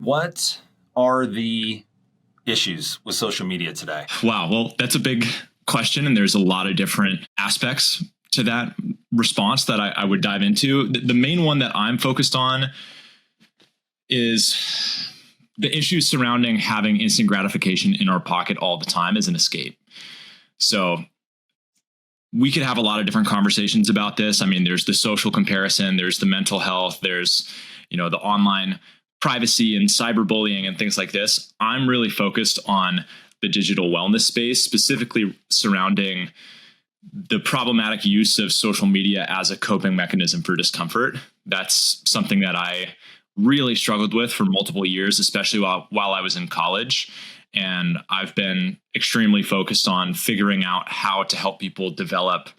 What are the issues with social media today? Wow. Well, that's a big question. And there's a lot of different aspects to that response that I would dive into. The main one that I'm focused on is the issues surrounding having instant gratification in our pocket all the time as an escape. So we could have a lot of different conversations about this. I mean, there's the social comparison, there's the mental health, there's, the online privacy and cyberbullying and things like this. I'm really focused on the digital wellness space, specifically surrounding the problematic use of social media as a coping mechanism for discomfort. That's something that I really struggled with for multiple years, especially while I was in college. And I've been extremely focused on figuring out how to help people develop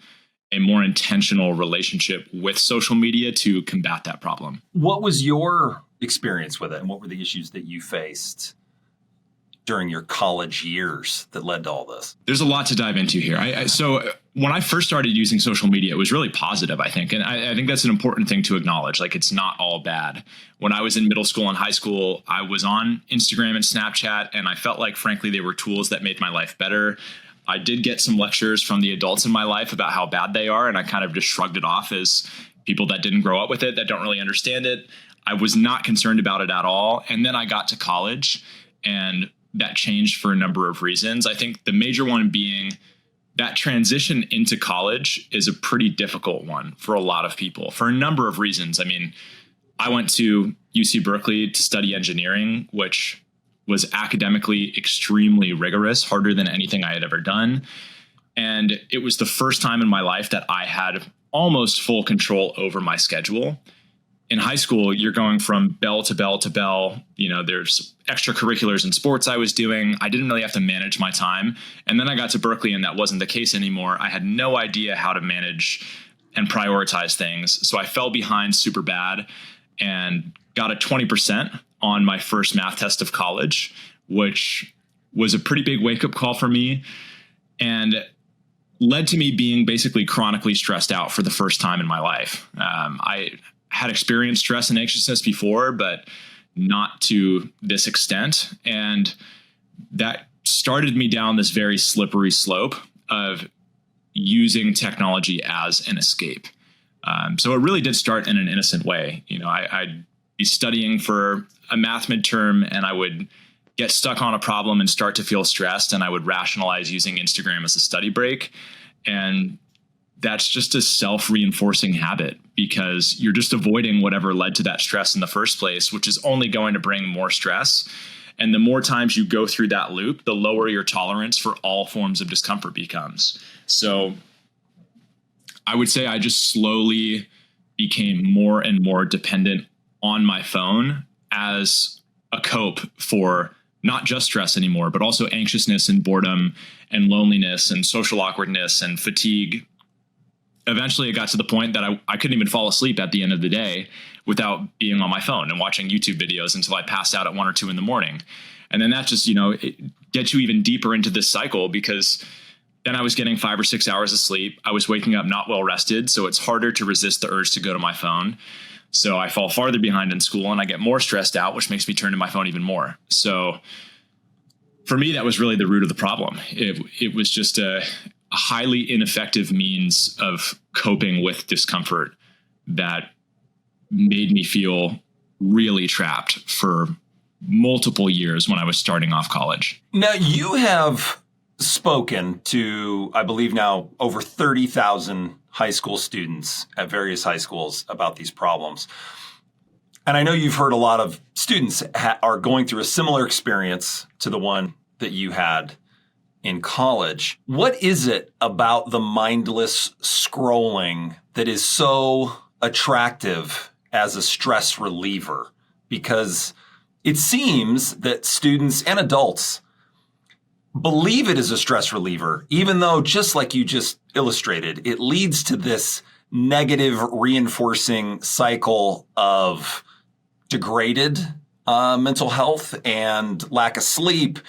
a more intentional relationship with social media to combat that problem. What was your experience with it, and what were the issues that you faced during your college years that led to all this? There's a lot to dive into here. So when I first started using social media, it was really positive, I think. And I think that's an important thing to acknowledge. Like, it's not all bad. When I was in middle school and high school, I was on Instagram and Snapchat, and I felt like, frankly, they were tools that made my life better. I did get some lectures from the adults in my life about how bad they are, and I kind of just shrugged it off as people that didn't grow up with it, that don't really understand it. I was not concerned about it at all. And then I got to college, and that changed for a number of reasons. I think the major one being that transition into college is a pretty difficult one for a lot of people for a number of reasons. I mean, I went to UC Berkeley to study engineering, which was academically extremely rigorous, harder than anything I had ever done. And it was the first time in my life that I had almost full control over my schedule. In high school, you're going from bell to bell to bell. There's extracurriculars and sports I was doing. I didn't really have to manage my time. And then I got to Berkeley, and that wasn't the case anymore. I had no idea how to manage and prioritize things. So I fell behind super bad and got a 20% on my first math test of college, which was a pretty big wake-up call for me and led to me being basically chronically stressed out for the first time in my life. I had experienced stress and anxiousness before, but not to this extent. And that started me down this very slippery slope of using technology as an escape. So it really did start in an innocent way. I'd be studying for a math midterm, and I would get stuck on a problem and start to feel stressed, and I would rationalize using Instagram as a study break. And that's just a self-reinforcing habit, because you're just avoiding whatever led to that stress in the first place, which is only going to bring more stress. And the more times you go through that loop, the lower your tolerance for all forms of discomfort becomes. So I would say I just slowly became more and more dependent on my phone as a cope for not just stress anymore, but also anxiousness and boredom and loneliness and social awkwardness and fatigue. Eventually, it got to the point that I couldn't even fall asleep at the end of the day without being on my phone and watching YouTube videos until I passed out at 1 or 2 in the morning. And then that just, it gets you even deeper into this cycle, because then I was getting 5 or 6 hours of sleep. I was waking up not well rested, so it's harder to resist the urge to go to my phone. So I fall farther behind in school, and I get more stressed out, which makes me turn to my phone even more. So for me, that was really the root of the problem. It was just a highly ineffective means of coping with discomfort that made me feel really trapped for multiple years when I was starting off college. Now, you have spoken to, I believe now, over 30,000 high school students at various high schools about these problems. And I know you've heard a lot of students are going through a similar experience to the one that you had in college. What is it about the mindless scrolling that is so attractive as a stress reliever? Because it seems that students and adults believe it is a stress reliever, even though, just like you just illustrated, it leads to this negative reinforcing cycle of degraded mental health and lack of sleep.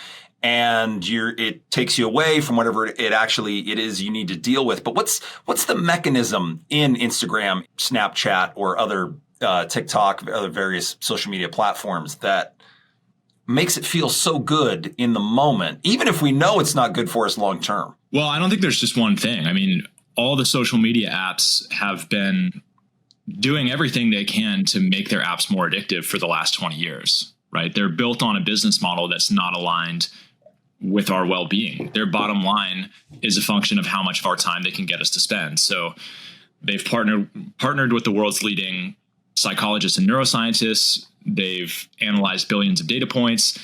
And it takes you away from whatever it is you need to deal with. But what's the mechanism in Instagram, Snapchat, or other TikTok, other various social media platforms that makes it feel so good in the moment, even if we know it's not good for us long term? Well, I don't think there's just one thing. I mean, all the social media apps have been doing everything they can to make their apps more addictive for the last 20 years, right? They're built on a business model that's not aligned with our well-being. Their bottom line is a function of how much of our time they can get us to spend. So they've partnered with the world's leading psychologists and neuroscientists. They've analyzed billions of data points.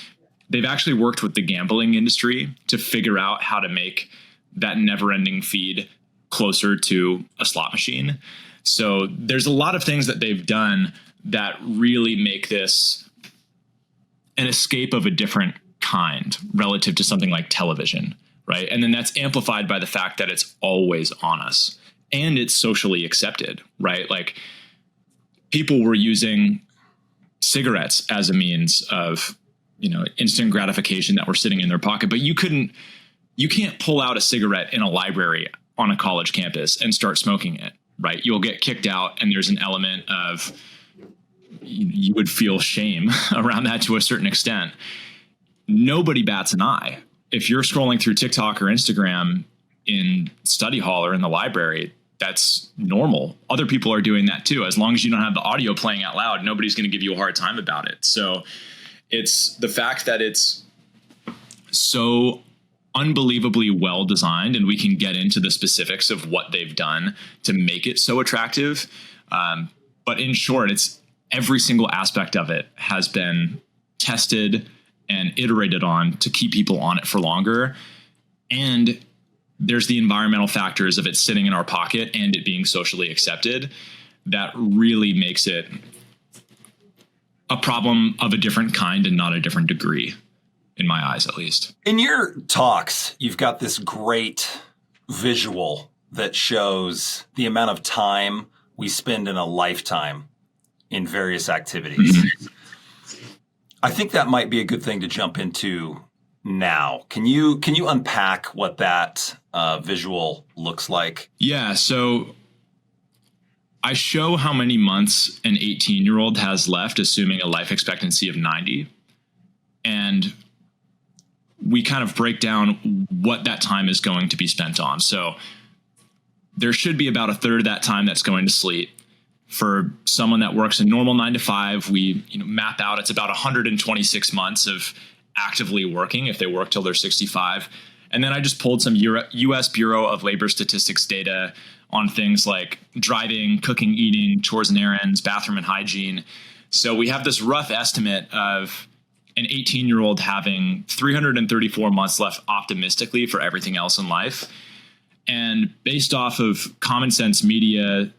They've actually worked with the gambling industry to figure out how to make that never-ending feed closer to a slot machine. So there's a lot of things that they've done that really make this an escape of a different kind relative to something like television, right? And then that's amplified by the fact that it's always on us and it's socially accepted, right? Like people were using cigarettes as a means of, instant gratification that were sitting in their pocket, but you can't pull out a cigarette in a library on a college campus and start smoking it, right? You'll get kicked out, and there's an element of you would feel shame around that to a certain extent. Nobody bats an eye. If you're scrolling through TikTok or Instagram in study hall or in the library, that's normal. Other people are doing that too. As long as you don't have the audio playing out loud, nobody's going to give you a hard time about it. So it's the fact that it's so unbelievably well designed, and we can get into the specifics of what they've done to make it so attractive. But in short, it's every single aspect of it has been tested and iterated on to keep people on it for longer. And there's the environmental factors of it sitting in our pocket and it being socially accepted that really makes it a problem of a different kind and not a different degree, in my eyes, at least. In your talks, you've got this great visual that shows the amount of time we spend in a lifetime in various activities. I think that might be a good thing to jump into now. Can you unpack what that visual looks like? Yeah. So I show how many months an 18-year-old has left, assuming a life expectancy of 90. And we kind of break down what that time is going to be spent on. So there should be about a third of that time that's going to sleep. For someone that works a normal 9 to 5, we map out it's about 126 months of actively working if they work till they're 65. And then I just pulled some U.S. Bureau of Labor Statistics data on things like driving, cooking, eating, chores and errands, bathroom and hygiene. So we have this rough estimate of an 18-year-old having 334 months left optimistically for everything else in life. And based off of Common Sense Media,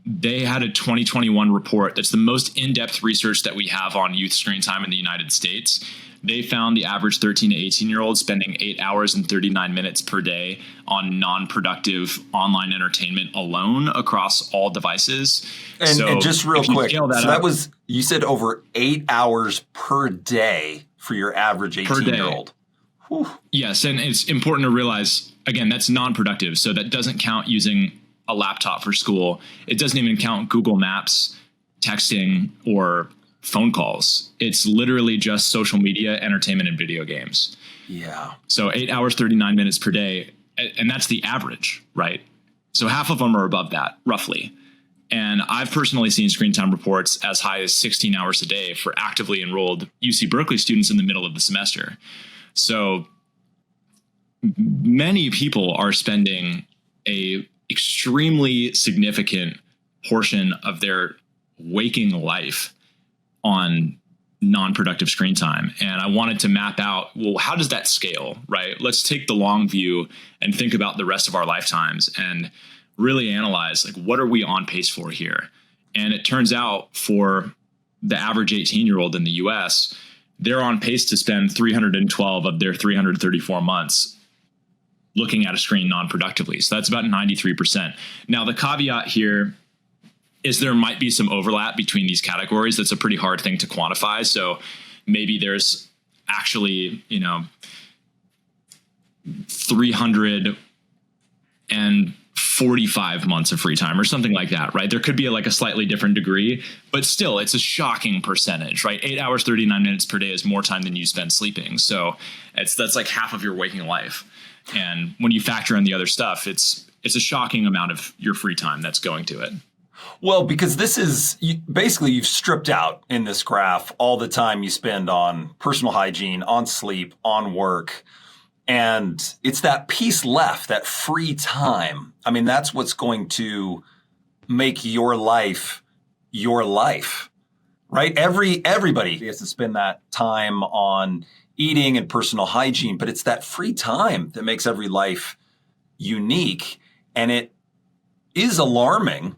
they had a 2021 report that's the most in-depth research that we have on youth screen time in the United States. They found the average 13 to 18-year-old spending 8 hours and 39 minutes per day on non-productive online entertainment alone across all devices. And just real quick, that was, you said over 8 hours per day for your average 18-year-old. Yes, and it's important to realize, again, that's non-productive. So that doesn't count using a laptop for school. It doesn't even count Google Maps, texting, or phone calls. It's literally just social media, entertainment, and video games. Yeah. So 8 hours, 39 minutes per day. And that's the average, right? So half of them are above that, roughly. And I've personally seen screen time reports as high as 16 hours a day for actively enrolled UC Berkeley students in the middle of the semester. So many people are spending a extremely significant portion of their waking life on non-productive screen time. And I wanted to map out, well, how does that scale, right? Let's take the long view and think about the rest of our lifetimes and really analyze, like, what are we on pace for here? And it turns out for the average 18-year-old in the US, they're on pace to spend 312 of their 334 months looking at a screen non-productively. So that's about 93%. Now, the caveat here is there might be some overlap between these categories. That's a pretty hard thing to quantify. So maybe there's actually, 304 45 months of free time or something like that, right? There could be like a slightly different degree, but still it's a shocking percentage, right? 8 hours, 39 minutes per day is more time than you spend sleeping. So that's like half of your waking life. And when you factor in the other stuff, it's a shocking amount of your free time that's going to it. Well, because this is basically you've stripped out in this graph all the time you spend on personal hygiene, on sleep, on work. And it's that piece left, that free time. I mean, that's what's going to make your life, right? Everybody has to spend that time on eating and personal hygiene, but it's that free time that makes every life unique. And it is alarming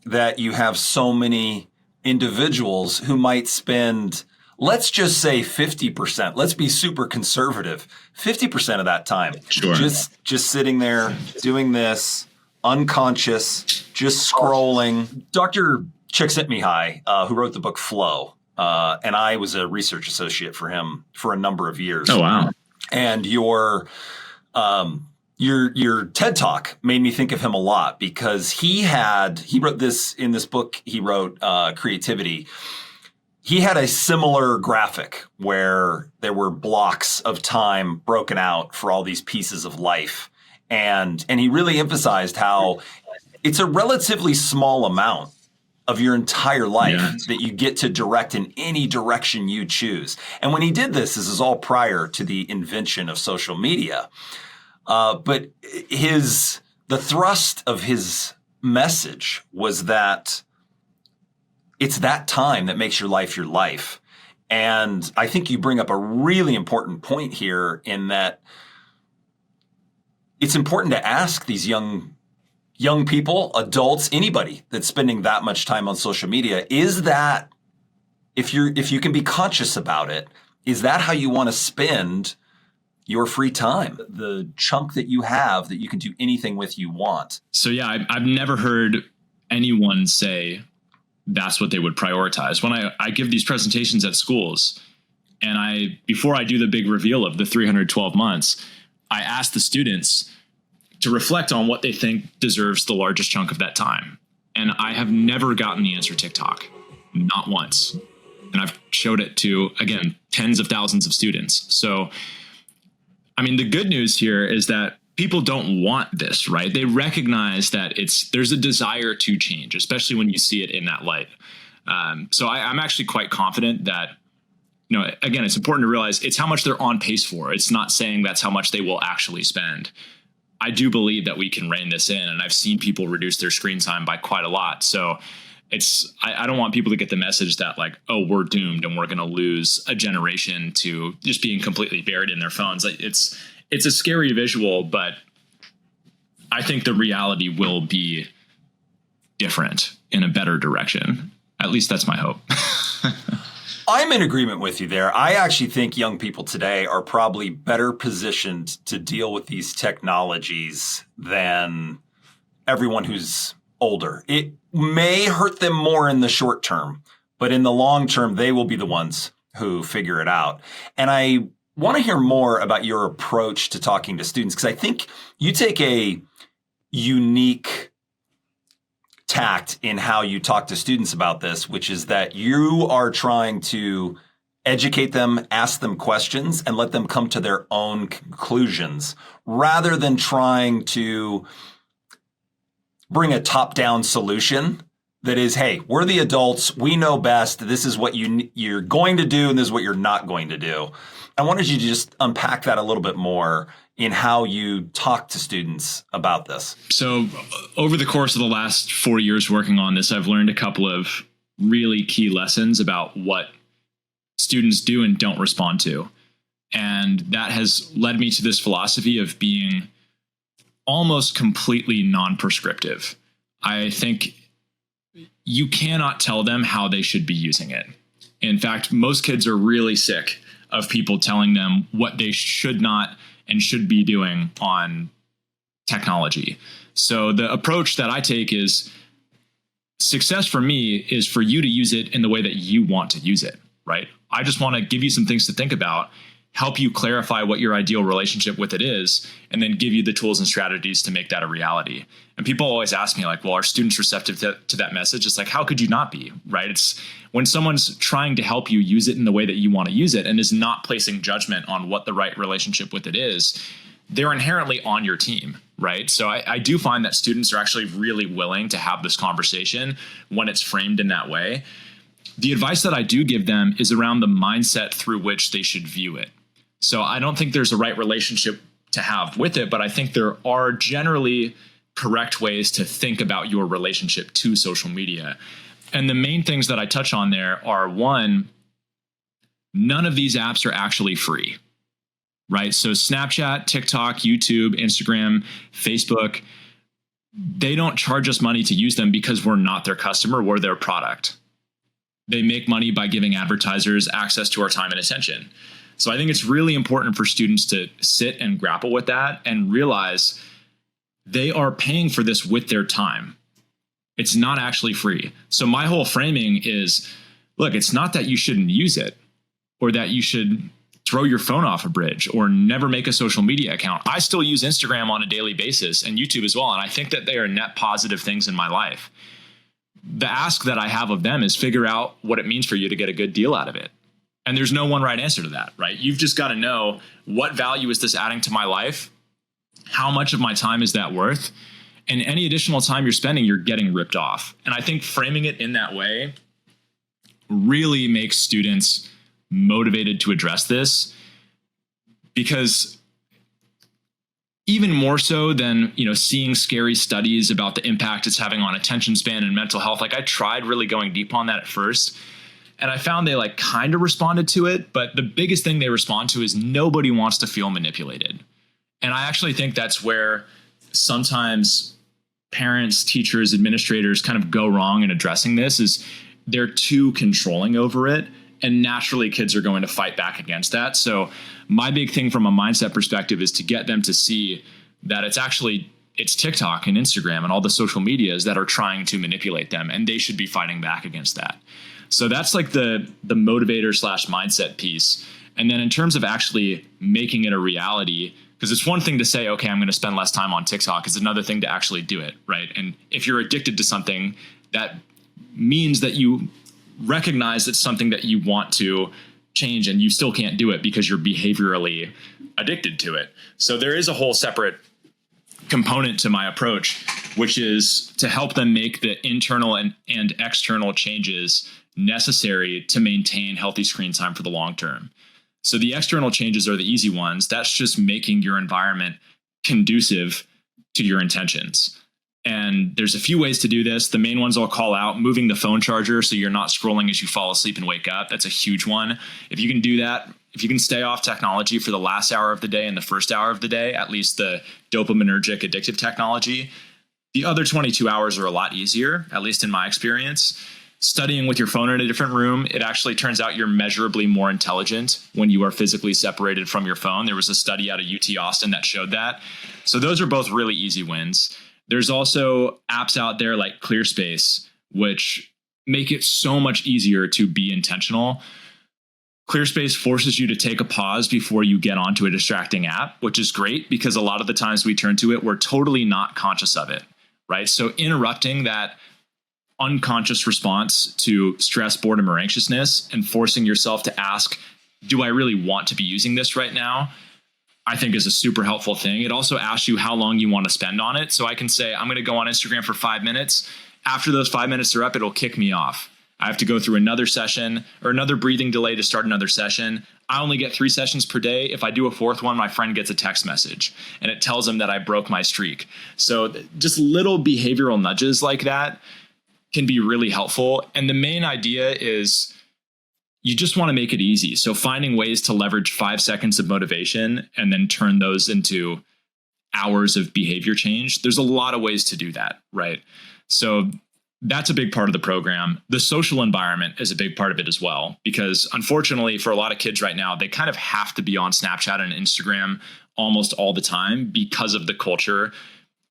that you have so many individuals who might spend, let's just say 50%. Let's be super conservative. 50% of that time, sure, just sitting there doing this, unconscious, just scrolling. Dr. Csikszentmihalyi, who wrote the book Flow, and I was a research associate for him for a number of years. Oh, wow. And your TED Talk made me think of him a lot because he wrote this in this book. He wrote Creativity. He had a similar graphic where there were blocks of time broken out for all these pieces of life. And he really emphasized how it's a relatively small amount of your entire life that you get to direct in any direction you choose. And when he did this is all prior to the invention of social media. But the thrust of his message was that it's that time that makes your life. And I think you bring up a really important point here in that it's important to ask these young people, adults, anybody that's spending that much time on social media, is that, if you can be conscious about it, is that how you want to spend your free time, the chunk that you have that you can do anything with you want? So yeah, I've never heard anyone say that's what they would prioritize. When I give these presentations at schools, and before I do the big reveal of the 312 months, I ask the students to reflect on what they think deserves the largest chunk of that time. And I have never gotten the answer TikTok, not once. And I've showed it to, again, tens of thousands of students. So, I mean, the good news here is that people don't want this, right? They recognize that there's a desire to change, especially when you see it in that light. So I'm actually quite confident that, again, it's important to realize it's how much they're on pace for. It's not saying that's how much they will actually spend. I do believe that we can rein this in, and I've seen people reduce their screen time by quite a lot. So I don't want people to get the message that like, oh, we're doomed and we're going to lose a generation to just being completely buried in their phones. It's a scary visual, but I think the reality will be different in a better direction. At least that's my hope. I'm in agreement with you there. I actually think young people today are probably better positioned to deal with these technologies than everyone who's older. It may hurt them more in the short term, but in the long term, they will be the ones who figure it out. And I want to hear more about your approach to talking to students, because I think you take a unique tact in how you talk to students about this, which is that you are trying to educate them, ask them questions, and let them come to their own conclusions, rather than trying to bring a top-down solution that is, hey, we're the adults, we know best, this is what you're going to do, and this is what you're not going to do. I wanted you to just unpack that a little bit more in how you talk to students about this. So over the course of the last 4 years working on this, I've learned a couple of really key lessons about what students do and don't respond to. And that has led me to this philosophy of being almost completely non-prescriptive. I think you cannot tell them how they should be using it. In fact, most kids are really sick of people telling them what they should not and should be doing on technology. So the approach that I take is, success for me is for you to use it in the way that you want to use it, right? I just want to give you some things to think about. help you clarify what your ideal relationship with it is, and then give you the tools and strategies to make that a reality. And people always ask me like, well, are students receptive to that message? It's like, how could you not be, right? It's when someone's trying to help you use it in the way that you want to use it and is not placing judgment on what the right relationship with it is, they're inherently on your team, right? So I do find that students are actually really willing to have this conversation when it's framed in that way. The advice that I do give them is around the mindset through which they should view it. So I don't think there's a right relationship to have with it, but I think there are generally correct ways to think about your relationship to social media. And the main things that I touch on there are, one, none of these apps are actually free, right? So Snapchat, TikTok, YouTube, Instagram, Facebook, they don't charge us money to use them because we're not their customer, we're their product. They make money by giving advertisers access to our time and attention. So I think it's really important for students to sit and grapple with that and realize they are paying for this with their time. It's not actually free. So my whole framing is, look, it's not that you shouldn't use it or that you should throw your phone off a bridge or never make a social media account. I still use Instagram on a daily basis and YouTube as well. And I think that they are net positive things in my life. The ask that I have of them is figure out what it means for you to get a good deal out of it. And there's no one right answer to that, right? You've just got to know, what value is this adding to my life? How much of my time is that worth? And any additional time you're spending, you're getting ripped off. And I think framing it in that way really makes students motivated to address this, because even more so than, seeing scary studies about the impact it's having on attention span and mental health, like I tried really going deep on that at first, and I found they kind of responded to it, but the biggest thing they respond to is nobody wants to feel manipulated. And I actually think that's where sometimes parents, teachers, administrators kind of go wrong in addressing this, is they're too controlling over it. And naturally, kids are going to fight back against that. So my big thing from a mindset perspective is to get them to see that it's TikTok and Instagram and all the social medias that are trying to manipulate them, and they should be fighting back against that. So that's the motivator / mindset piece. And then in terms of actually making it a reality, because it's one thing to say, okay, I'm going to spend less time on TikTok. It's another thing to actually do it, right? And if you're addicted to something, that means that you recognize it's something that you want to change, and you still can't do it because you're behaviorally addicted to it. So there is a whole separate component to my approach, which is to help them make the internal and external changes necessary to maintain healthy screen time for the long term. So the external changes are the easy ones. That's just making your environment conducive to your intentions. And there's a few ways to do this. The main ones I'll call out: moving the phone charger so you're not scrolling as you fall asleep and wake up. That's a huge one. If you can do that, if you can stay off technology for the last hour of the day and the first hour of the day, at least the dopaminergic addictive technology, the other 22 hours are a lot easier, at least in my experience. Studying with your phone in a different room, it actually turns out you're measurably more intelligent when you are physically separated from your phone. There was a study out of UT Austin that showed that. So those are both really easy wins. There's also apps out there like ClearSpace, which make it so much easier to be intentional. ClearSpace forces you to take a pause before you get onto a distracting app, which is great because a lot of the times we turn to it, we're totally not conscious of it, right? So interrupting that unconscious response to stress, boredom, or anxiousness and forcing yourself to ask, do I really want to be using this right now? I think is a super helpful thing. It also asks you how long you want to spend on it. So I can say, I'm going to go on Instagram for 5 minutes. After those 5 minutes are up, it'll kick me off. I have to go through another session or another breathing delay to start another session. I only get 3 sessions per day. If I do a 4th one, my friend gets a text message and it tells them that I broke my streak. So just little behavioral nudges like that can be really helpful. And the main idea is you just want to make it easy. So finding ways to leverage 5 seconds of motivation and then turn those into hours of behavior change. There's a lot of ways to do that, right? So that's a big part of the program. The social environment is a big part of it as well, because unfortunately for a lot of kids right now, they kind of have to be on Snapchat and Instagram almost all the time because of the culture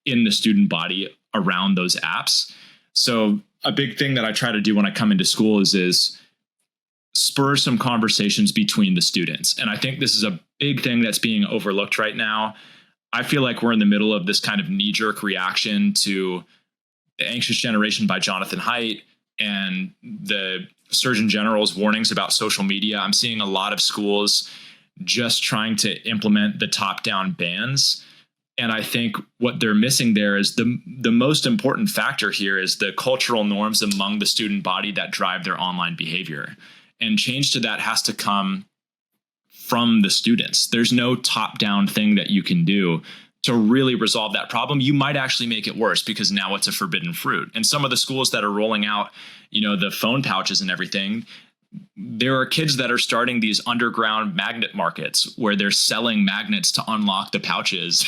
in the student body around those apps. So a big thing that I try to do when I come into school is spur some conversations between the students. And I think this is a big thing that's being overlooked right now. I feel like we're in the middle of this kind of knee-jerk reaction to The Anxious Generation by Jonathan Haidt and the Surgeon General's warnings about social media. I'm seeing a lot of schools just trying to implement the top-down bans. And I think what they're missing there is the most important factor here is the cultural norms among the student body that drive their online behavior. And change to that has to come from the students. There's no top-down thing that you can do to really resolve that problem. You might actually make it worse because now it's a forbidden fruit. And some of the schools that are rolling out, the phone pouches and everything, there are kids that are starting these underground magnet markets where they're selling magnets to unlock the pouches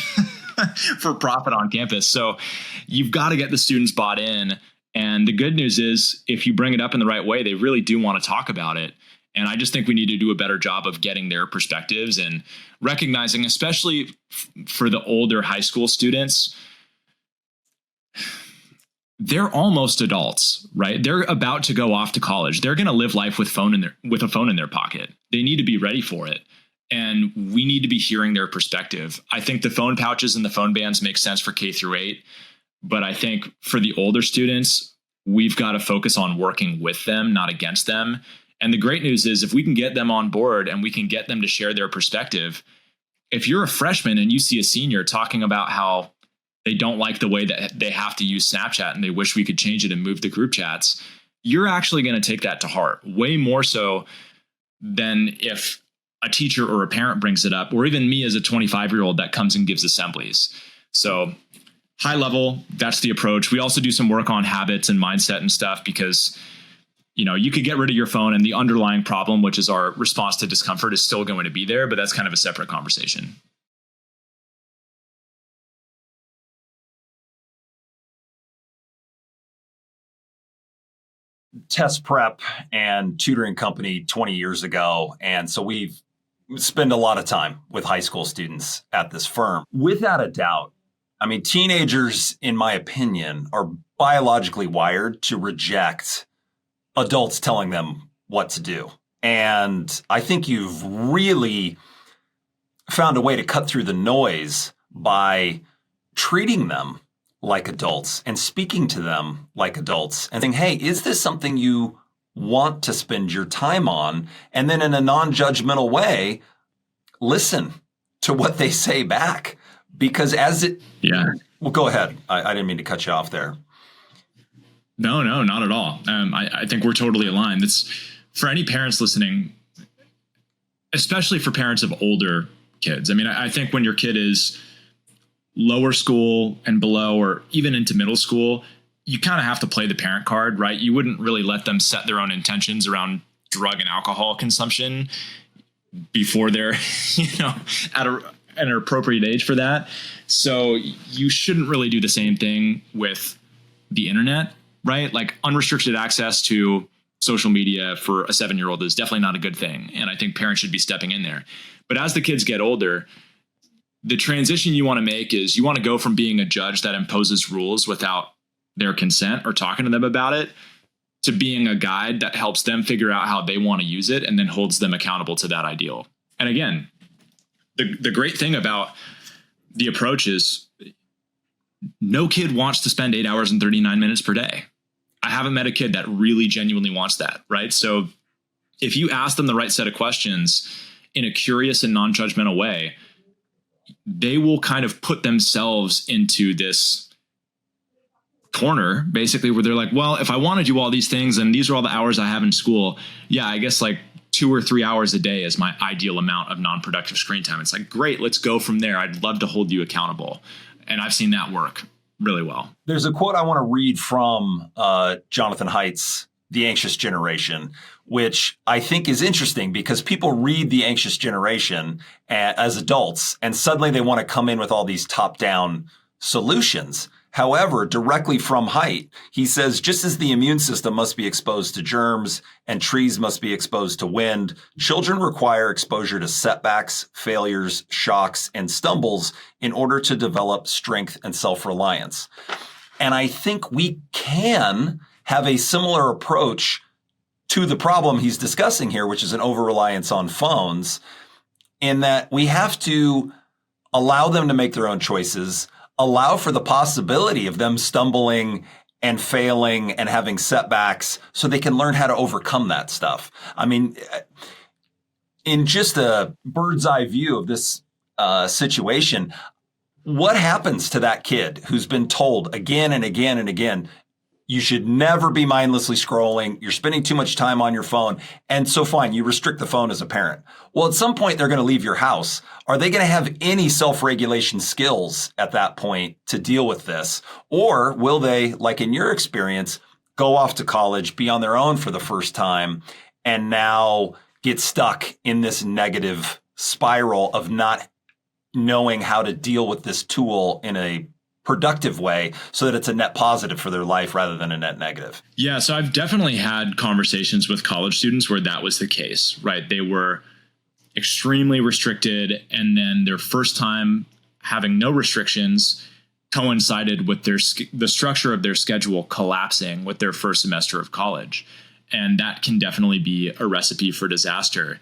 for profit on campus. So you've got to get the students bought in. And the good news is if you bring it up in the right way, they really do want to talk about it. And I just think we need to do a better job of getting their perspectives and recognizing, especially for the older high school students, they're almost adults, right? They're about to go off to college. They're going to live life with a phone in their pocket. They need to be ready for it. And we need to be hearing their perspective. I think the phone pouches and the phone bans make sense for K through 8. But I think for the older students, we've got to focus on working with them, not against them. And the great news is if we can get them on board and we can get them to share their perspective, if you're a freshman and you see a senior talking about how they don't like the way that they have to use Snapchat and they wish we could change it and move the group chats, you're actually going to take that to heart way more so than if a teacher or a parent brings it up, or even me as a 25-year-old that comes and gives assemblies. So high level, that's the approach. We also do some work on habits and mindset and stuff because you could get rid of your phone and the underlying problem, which is our response to discomfort, is still going to be there, but that's kind of a separate conversation. Test prep and tutoring company 20 years ago. And so we've spent a lot of time with high school students at this firm. Without a doubt, teenagers, in my opinion, are biologically wired to reject adults telling them what to do. And I think you've really found a way to cut through the noise by treating them like adults and speaking to them like adults and saying, hey, is this something you want to spend your time on? And then in a non-judgmental way, listen to what they say back. Because well, go ahead. I didn't mean to cut you off there. No, not at all. I think we're totally aligned. It's for any parents listening, especially for parents of older kids. I think when your kid is lower school and below, or even into middle school, you kind of have to play the parent card, right? You wouldn't really let them set their own intentions around drug and alcohol consumption before they're, at an appropriate age for that. So you shouldn't really do the same thing with the internet, right? Like unrestricted access to social media for a 7-year-old is definitely not a good thing. And I think parents should be stepping in there. But as the kids get older, the transition you want to make is you want to go from being a judge that imposes rules without their consent or talking to them about it to being a guide that helps them figure out how they want to use it and then holds them accountable to that ideal. And again, the great thing about the approach is no kid wants to spend 8 hours and 39 minutes per day. I haven't met a kid that really genuinely wants that, right? So if you ask them the right set of questions in a curious and non-judgmental way, they will kind of put themselves into this corner, basically, where they're like, well, if I want to do all these things and these are all the hours I have in school, yeah, I guess like 2 or 3 hours a day is my ideal amount of non-productive screen time. It's like, great, let's go from there. I'd love to hold you accountable. And I've seen that work really well. There's a quote I want to read from Jonathan Haidt's The Anxious Generation, which I think is interesting because people read The Anxious Generation as adults and suddenly they want to come in with all these top-down solutions. However, directly from Haidt, he says, just as the immune system must be exposed to germs and trees must be exposed to wind, children require exposure to setbacks, failures, shocks, and stumbles in order to develop strength and self-reliance. And I think we can have a similar approach to the problem he's discussing here, which is an over-reliance on phones, in that we have to allow them to make their own choices, allow for the possibility of them stumbling and failing and having setbacks so they can learn how to overcome that stuff. I mean, in just a bird's eye view of this situation, what happens to that kid who's been told again and again and again, you should never be mindlessly scrolling. You're spending too much time on your phone. And so fine, you restrict the phone as a parent. Well, at some point, they're going to leave your house. Are they going to have any self-regulation skills at that point to deal with this? Or will they, like in your experience, go off to college, be on their own for the first time, and now get stuck in this negative spiral of not knowing how to deal with this tool in a productive way so that it's a net positive for their life rather than a net negative? Yeah, so I've definitely had conversations with college students where that was the case, right? They were extremely restricted, and then their first time having no restrictions coincided with the structure of their schedule collapsing with their first semester of college. And that can definitely be a recipe for disaster.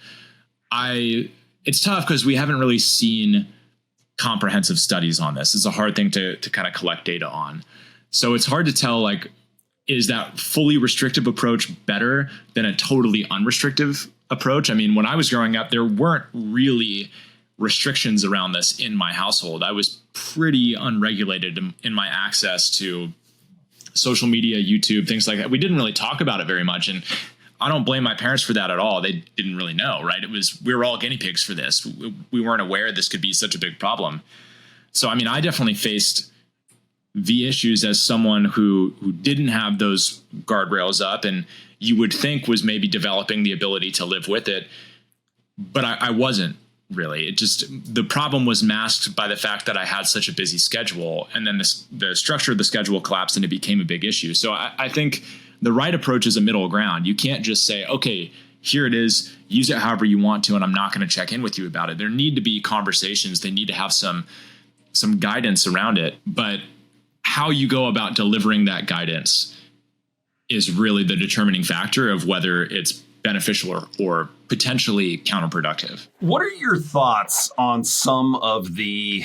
It's tough because we haven't really seen comprehensive studies on this. It's a hard thing to kind of collect data on. So it's hard to tell, like, is that fully restrictive approach better than a totally unrestrictive approach? I mean, when I was growing up, there weren't really restrictions around this in my household. I was pretty unregulated in my access to social media, YouTube, things like that. We didn't really talk about it very much. And I don't blame my parents for that at all. They didn't really know, right? We were all guinea pigs for this. We weren't aware this could be such a big problem. So, I mean, I definitely faced the issues as someone who didn't have those guardrails up, and you would think was maybe developing the ability to live with it. But I wasn't really. The problem was masked by the fact that I had such a busy schedule, and then the structure of the schedule collapsed and it became a big issue. So I think the right approach is a middle ground. You can't just say, okay, here it is, use it however you want to, and I'm not going to check in with you about it. There need to be conversations. They need to have some guidance around it. But how you go about delivering that guidance is really the determining factor of whether it's beneficial or potentially counterproductive. What are your thoughts on some of the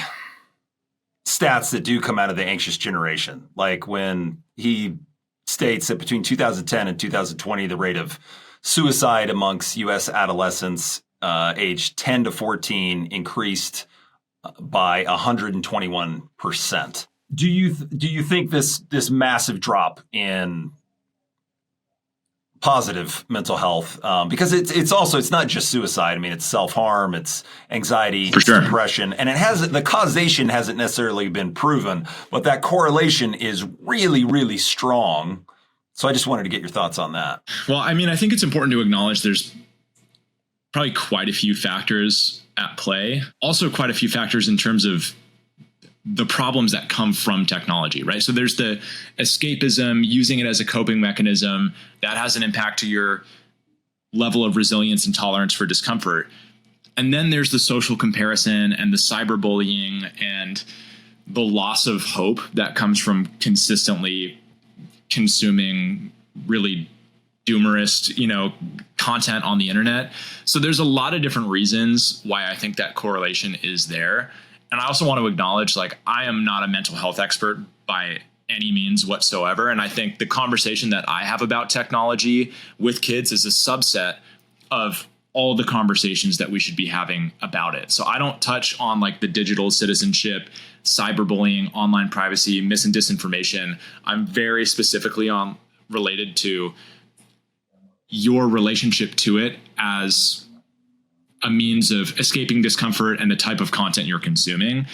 stats that do come out of the anxious generation? Like when he states that between 2010 and 2020, the rate of suicide amongst U.S. adolescents aged 10 to 14 increased by 121%. Do you think this massive drop in positive mental health, because it's not just suicide. I mean, it's self-harm, it's anxiety, For sure. depression, and the causation hasn't necessarily been proven, but that correlation is really, really strong. So I just wanted to get your thoughts on that. Well, I mean, I think it's important to acknowledge there's probably quite a few factors at play. Also quite a few factors in terms of the problems that come from technology, right? So there's the escapism, using it as a coping mechanism that has an impact to your level of resilience and tolerance for discomfort. And then there's the social comparison and the cyberbullying and the loss of hope that comes from consistently consuming really doomerist, content on the internet. So there's a lot of different reasons why I think that correlation is there. And I also want to acknowledge, I am not a mental health expert by any means whatsoever. And I think the conversation that I have about technology with kids is a subset of all the conversations that we should be having about it. So I don't touch on the digital citizenship, cyberbullying, online privacy, mis and disinformation. I'm very specifically related to your relationship to it as a means of escaping discomfort and the type of content you're consuming.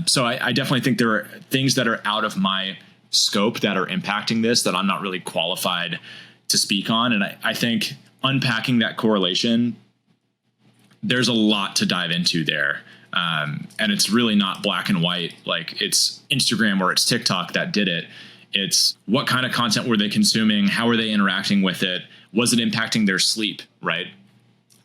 So I definitely think there are things that are out of my scope that are impacting this that I'm not really qualified to speak on. And I think unpacking that correlation, there's a lot to dive into there. And it's really not black and white, like it's Instagram or it's TikTok that did it. It's what kind of content were they consuming? How are they interacting with it? Was it impacting their sleep, right?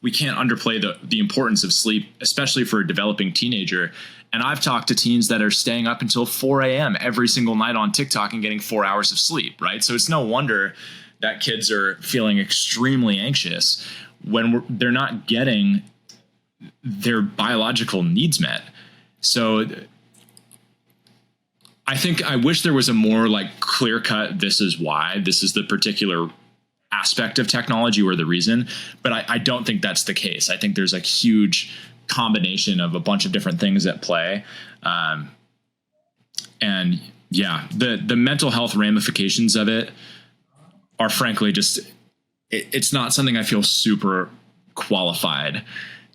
We can't underplay the importance of sleep, especially for a developing teenager. And I've talked to teens that are staying up until 4 a.m. every single night on TikTok and getting 4 hours of sleep, right? So it's no wonder that kids are feeling extremely anxious when they're not getting their biological needs met. So I wish there was a more like clear cut, this is why, this is the particular aspect of technology or the reason, but I don't think that's the case. I think there's a huge combination of a bunch of different things at play. And yeah, the mental health ramifications of it are frankly just, it's not something I feel super qualified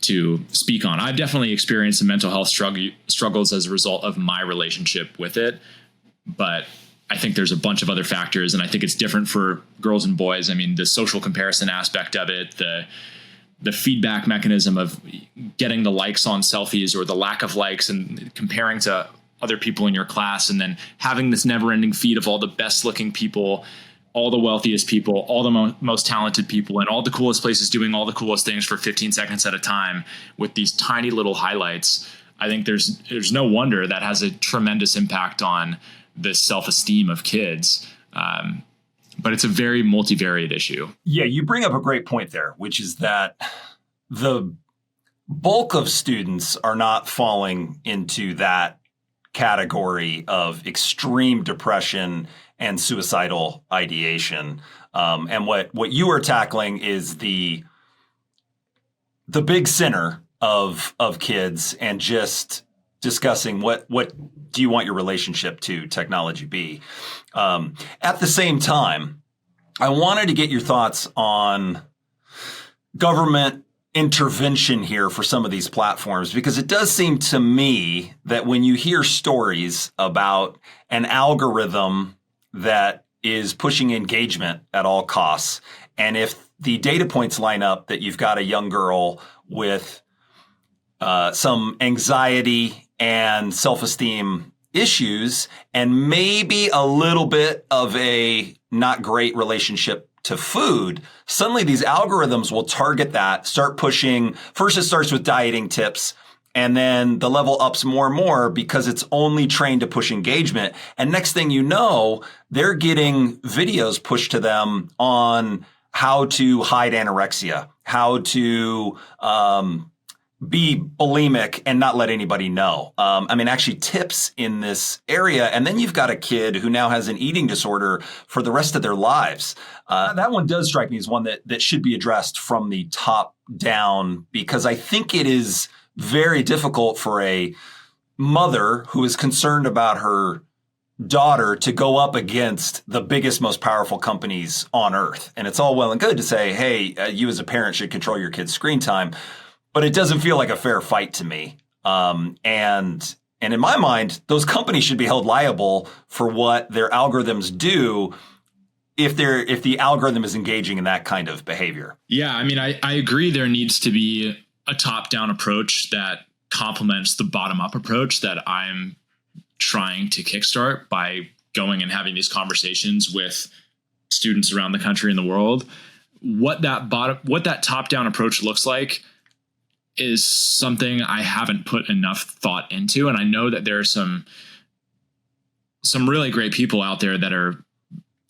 to speak on. I've definitely experienced some mental health struggles as a result of my relationship with it, but I think there's a bunch of other factors, and I think it's different for girls and boys. I mean, the social comparison aspect of it, the feedback mechanism of getting the likes on selfies or the lack of likes and comparing to other people in your class, and then having this never-ending feed of all the best-looking people, all the wealthiest people, all the most talented people, and all the coolest places doing all the coolest things for 15 seconds at a time with these tiny little highlights. I think there's no wonder that has a tremendous impact on the self-esteem of kids. But it's a very multivariate issue. Yeah, you bring up a great point there, which is that the bulk of students are not falling into that category of extreme depression and suicidal ideation. And what you are tackling is the big sinner of kids, and just discussing what do you want your relationship to technology be. At the same time, I wanted to get your thoughts on government intervention here for some of these platforms, because it does seem to me that when you hear stories about an algorithm that is pushing engagement at all costs, and if the data points line up that you've got a young girl with some anxiety and self-esteem issues, and maybe a little bit of a not great relationship to food, suddenly these algorithms will target that, start pushing. First, it starts with dieting tips, and then the level ups more and more because it's only trained to push engagement. And next thing you know, they're getting videos pushed to them on how to hide anorexia, how to be bulimic and not let anybody know. Actually tips in this area. And then you've got a kid who now has an eating disorder for the rest of their lives. That one does strike me as one that should be addressed from the top down, because I think it is very difficult for a mother who is concerned about her daughter to go up against the biggest, most powerful companies on earth. And it's all well and good to say, hey, you as a parent should control your kid's screen time. But it doesn't feel like a fair fight to me. And in my mind, those companies should be held liable for what their algorithms do if the algorithm is engaging in that kind of behavior. Yeah, I agree there needs to be a top-down approach that complements the bottom-up approach that I'm trying to kickstart by going and having these conversations with students around the country and the world. What that top-down approach looks like is something I haven't put enough thought into. And I know that there are some really great people out there that are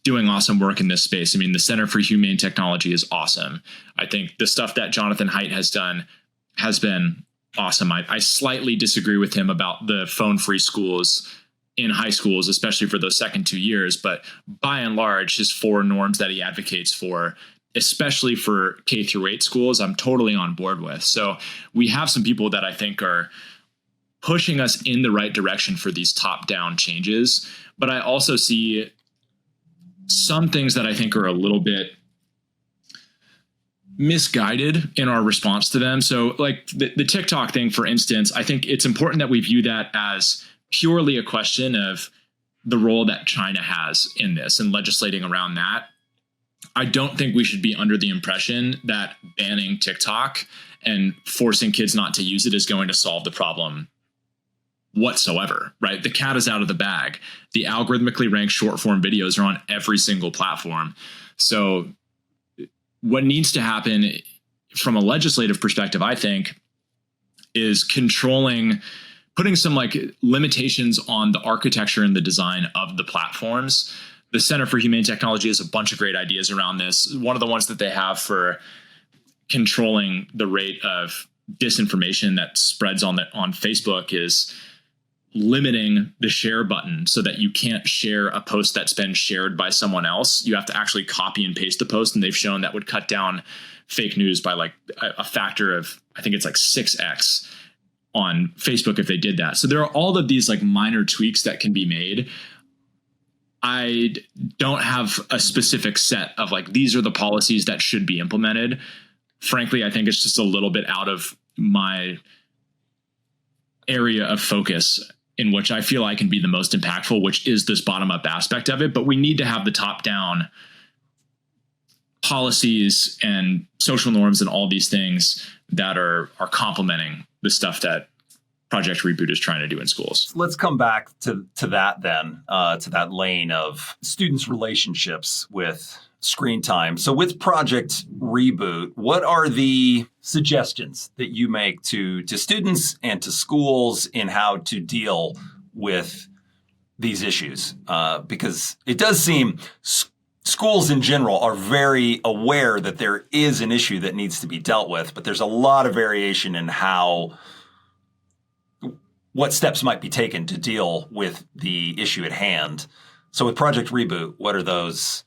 doing awesome work in this space. The Center for Humane Technology is awesome. I think the stuff that Jonathan Haidt has done has been awesome. I slightly disagree with him about the phone-free schools in high schools, especially for those second 2 years. But by and large, his 4 norms that he advocates for, especially for K through 8 schools, I'm totally on board with. So we have some people that I think are pushing us in the right direction for these top-down changes. But I also see some things that I think are a little bit misguided in our response to them. So like the TikTok thing, for instance, I think it's important that we view that as purely a question of the role that China has in this and legislating around that. I don't think we should be under the impression that banning TikTok and forcing kids not to use it is going to solve the problem whatsoever, right? The cat is out of the bag. The algorithmically ranked short form videos are on every single platform. So what needs to happen from a legislative perspective, I think, is putting some like limitations on the architecture and the design of the platforms the Center for Humane Technology has a bunch of great ideas around this. One of the ones that they have for controlling the rate of disinformation that spreads on Facebook is limiting the share button so that you can't share a post that's been shared by someone else. You have to actually copy and paste the post. And they've shown that would cut down fake news by like a factor of, I think it's like 6x on Facebook if they did that. So there are all of these like minor tweaks that can be made. I don't have a specific set of like, these are the policies that should be implemented. Frankly, I think it's just a little bit out of my area of focus in which I feel I can be the most impactful, which is this bottom-up aspect of it. But we need to have the top-down policies and social norms and all these things that are complementing the stuff that Project Reboot is trying to do in schools. Let's come back to that then, to that lane of students' relationships with screen time. So with Project Reboot, what are the suggestions that you make to students and to schools in how to deal with these issues? Because it does seem schools in general are very aware that there is an issue that needs to be dealt with, but there's a lot of variation in what steps might be taken to deal with the issue at hand. So with Project Reboot, what are those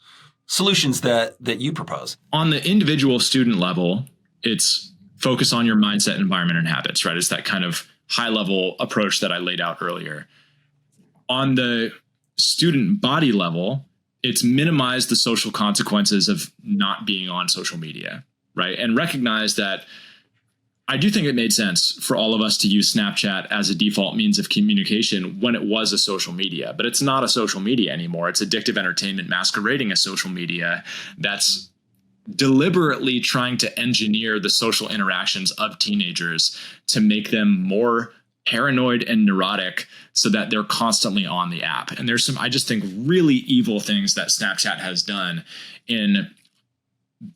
solutions that you propose? On the individual student level, it's focus on your mindset, environment, and habits, right? It's that kind of high level approach that I laid out earlier. On the student body level, it's minimize the social consequences of not being on social media, right? And recognize that I do think it made sense for all of us to use Snapchat as a default means of communication when it was a social media, but it's not a social media anymore. It's addictive entertainment masquerading as social media that's deliberately trying to engineer the social interactions of teenagers to make them more paranoid and neurotic so that they're constantly on the app. And there's some, I just think, really evil things that Snapchat has done in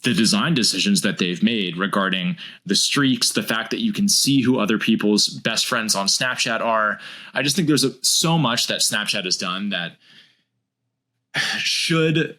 the design decisions that they've made regarding the streaks, the fact that you can see who other people's best friends on Snapchat are. I just think there's so much that Snapchat has done that should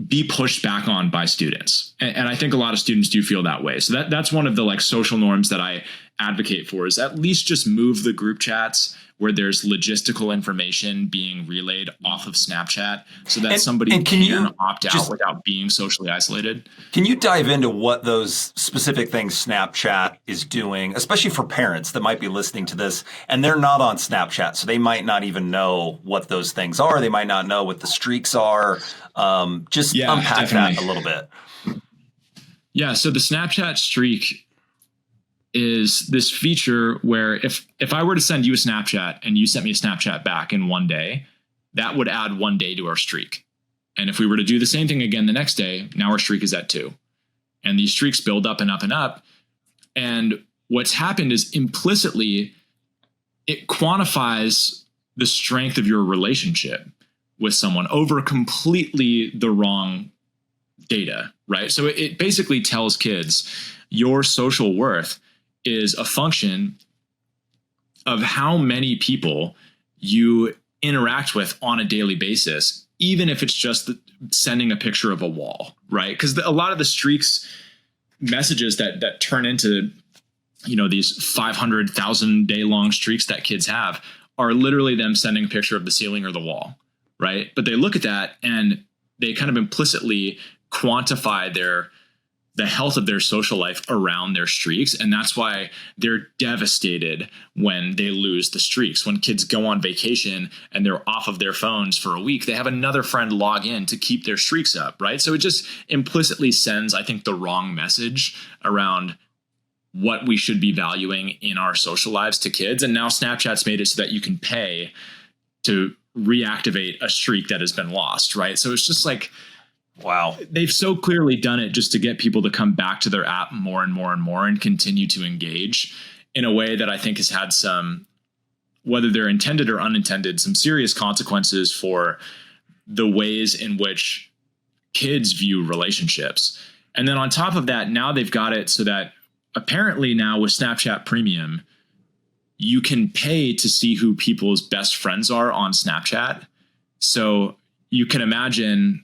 be pushed back on by students. And I think a lot of students do feel that way. So that's one of the like social norms that I advocate for, is at least just move the group chats where there's logistical information being relayed off of Snapchat so that somebody can opt out without being socially isolated. Can you dive into what those specific things Snapchat is doing, especially for parents that might be listening to this and they're not on Snapchat, so they might not even know what those things are. They might not know what the streaks are. Just unpack that a little bit. Yeah. So the Snapchat streak is this feature where if I were to send you a Snapchat and you sent me a Snapchat back in one day, that would add 1 day to our streak. And if we were to do the same thing again the next day, now our streak is at 2. And these streaks build up and up and up. And what's happened is implicitly it quantifies the strength of your relationship with someone over completely the wrong data, right? So it basically tells kids your social worth is a function of how many people you interact with on a daily basis, even if it's just sending a picture of a wall, right? Because a lot of the streaks messages that turn into, these 500,000 day long streaks that kids have are literally them sending a picture of the ceiling or the wall, right? But they look at that and they kind of implicitly quantify the health of their social life around their streaks. And that's why they're devastated when they lose the streaks. When kids go on vacation and they're off of their phones for a week, they have another friend log in to keep their streaks up, right? So it just implicitly sends, I think, the wrong message around what we should be valuing in our social lives to kids. And now Snapchat's made it so that you can pay to reactivate a streak that has been lost, right? So it's just like, wow. They've so clearly done it just to get people to come back to their app more and more and more and continue to engage in a way that I think has had some, whether they're intended or unintended, some serious consequences for the ways in which kids view relationships. And then on top of that, now they've got it so that apparently now with Snapchat Premium, you can pay to see who people's best friends are on Snapchat. So you can imagine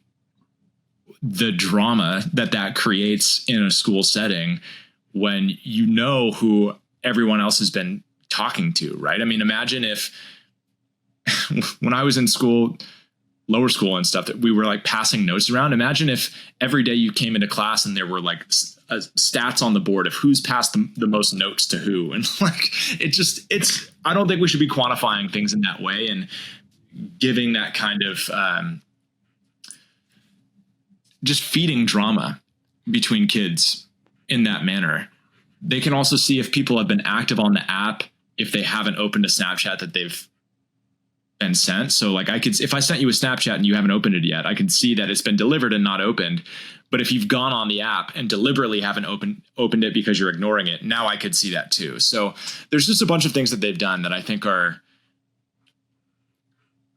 the drama that creates in a school setting when you know who everyone else has been talking to, right? I mean, imagine if when I was in school, lower school and stuff, that we were like passing notes around. Imagine if every day you came into class and there were like stats on the board of who's passed the most notes to who. And like, I don't think we should be quantifying things in that way and giving that kind of, just feeding drama between kids in that manner. They can also see if people have been active on the app, if they haven't opened a Snapchat that they've been sent. So like if I sent you a Snapchat and you haven't opened it yet, I can see that it's been delivered and not opened. But if you've gone on the app and deliberately haven't opened it because you're ignoring it, now I could see that too. So there's just a bunch of things that they've done that I think they're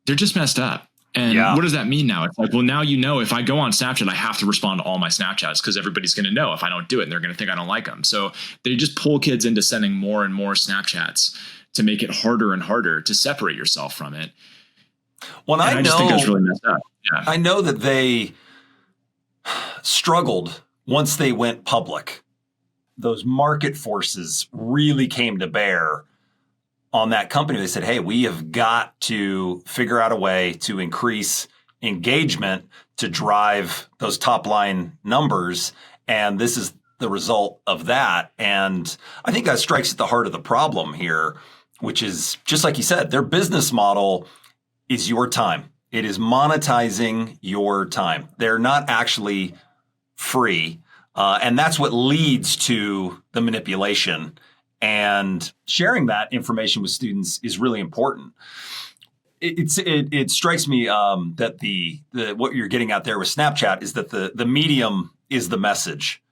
just messed up. And what does that mean now? It's like, well, now you know, if I go on Snapchat, I have to respond to all my Snapchats because everybody's going to know if I don't do it and they're going to think I don't like them. So they just pull kids into sending more and more Snapchats to make it harder and harder to separate yourself from it. Well, I just think that's really messed up. Yeah. I know that they struggled once they went public. Those market forces really came to bear on that company. They said, hey, we have got to figure out a way to increase engagement to drive those top line numbers. And this is the result of that. And I think that strikes at the heart of the problem here, which is just like you said, their business model is your time. It is monetizing your time. They're not actually free. And that's what leads to the manipulation. And sharing that information with students is really important. It strikes me that the what you're getting at there with Snapchat is that the medium is the message.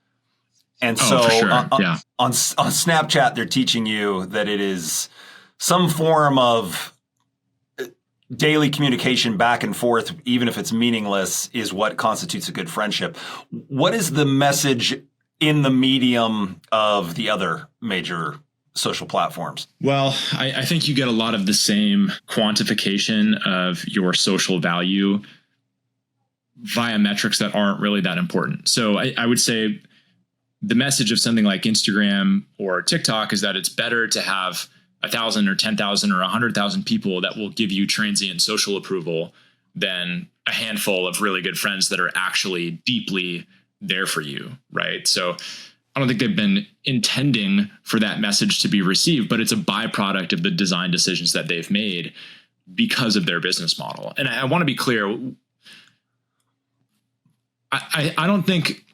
And so for sure. on Snapchat, they're teaching you that it is some form of daily communication back and forth, even if it's meaningless, is what constitutes a good friendship. What is the message in the medium of the other major social platforms? Well, I think you get a lot of the same quantification of your social value via metrics that aren't really that important. So I would say the message of something like Instagram or TikTok is that it's better to have 1,000 or 10,000 or 100,000 people that will give you transient social approval than a handful of really good friends that are actually deeply there for you, right? So I don't think they've been intending for that message to be received, but it's a byproduct of the design decisions that they've made because of their business model. And I want to be clear. I don't think